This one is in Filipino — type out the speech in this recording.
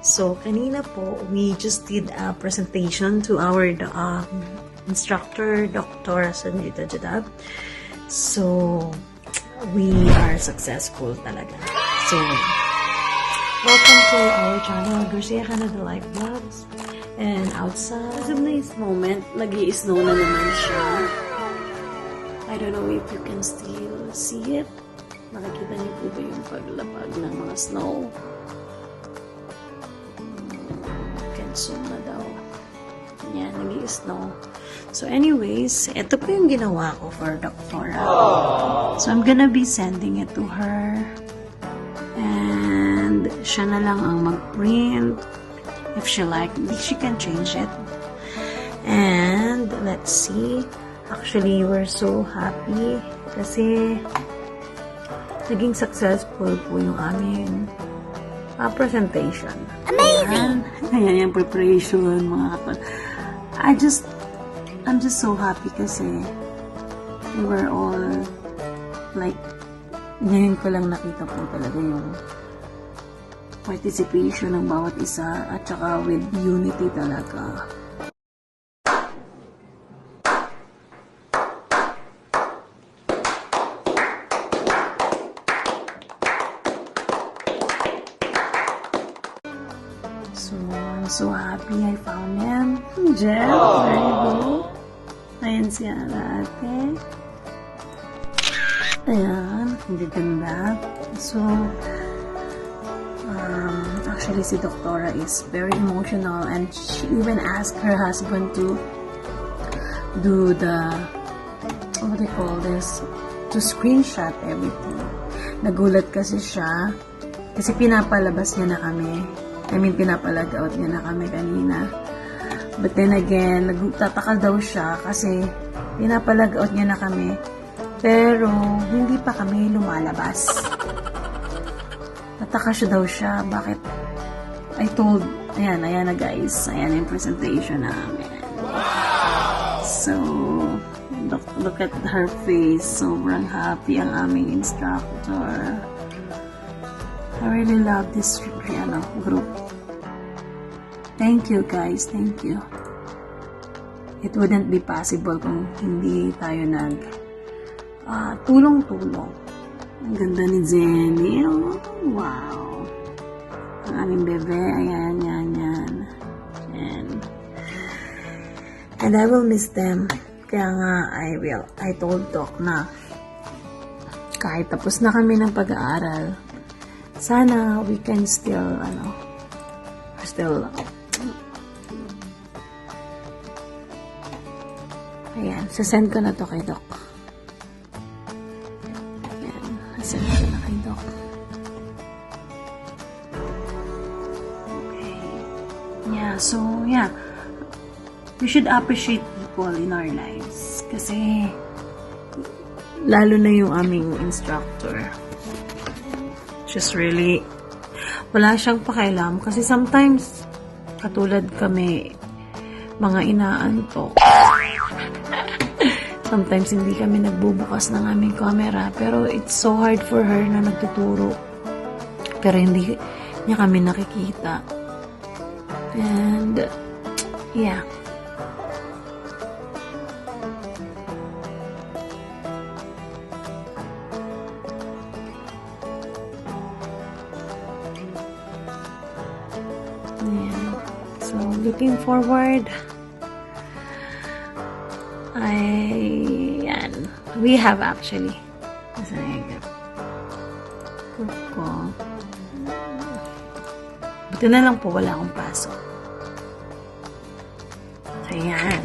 So, kanina po, we just did a presentation to our instructor, Dr. Sanjita Jadab. So, we are successful talaga. So, welcome to our channel, Garcia Canada Life Vlogs. And outside, it's a nice moment. Nag-i-snow na naman siya. I don't know if you can still see it. Nakikita niyo po ba yung paglapag ng mga snow? Can zoom na daw. Yan, nag-i-snow. So anyways, ito po yung ginawa ko for Doctora. So I'm gonna be sending it to her. And siya na lang ang mag-print. If she like, she can change it. And let's see. Actually, we're so happy kasi naging successful po yung aming presentation. Amazing! Ayan yung preparation, mga kapal. I'm just so happy kasi we were all like, ngayon ko lang nakita po talaga yung participation ng bawat isa at saka with unity talaga. So, I'm so happy I found him. Jeff, there you go. Ayan si ate. Ayan, hindi ganda. So, actually si Doctora is very emotional and she even asked her husband to do the, what do you call this, to screenshot everything. Nagulat kasi siya kasi pinapalabas niya na kami. I mean, pinapalag-out niya na kami kanina. But then again, nagtataka daw siya kasi pinapalag-out niya na kami pero hindi pa kami lumalabas. Nataka siya daw siya. Bakit? I told, ayan na guys. Ayan yung presentation namin. So, look at her face. Sobrang happy ang aming instructor. I really love this group. Thank you guys. Thank you. It wouldn't be possible kung hindi tayo tulong-tulong. Ang ganda ni Jenny. Oh, wow. Ang aming bebe. Ayan, yan. And I will miss them. Kaya nga, I told Doc na kahit tapos na kami ng pag-aaral, sana we can still, ayan, sasend ko na to kay Doc. Send ko na kay Doc. Okay. Yeah, so, yeah. We should appreciate people in our lives. Kasi, lalo na yung aming instructor. Just really, wala siyang pakialam. Kasi sometimes, katulad kami, mga inaantok. Sometimes, hindi kami nagbubukas ng aming camera. Pero, it's so hard for her na nagtuturo. Pero, hindi niya kami nakikita. And, yeah. Yeah. So, looking forward. We have actually. Buti na lang po wala akong pasok. So, yan.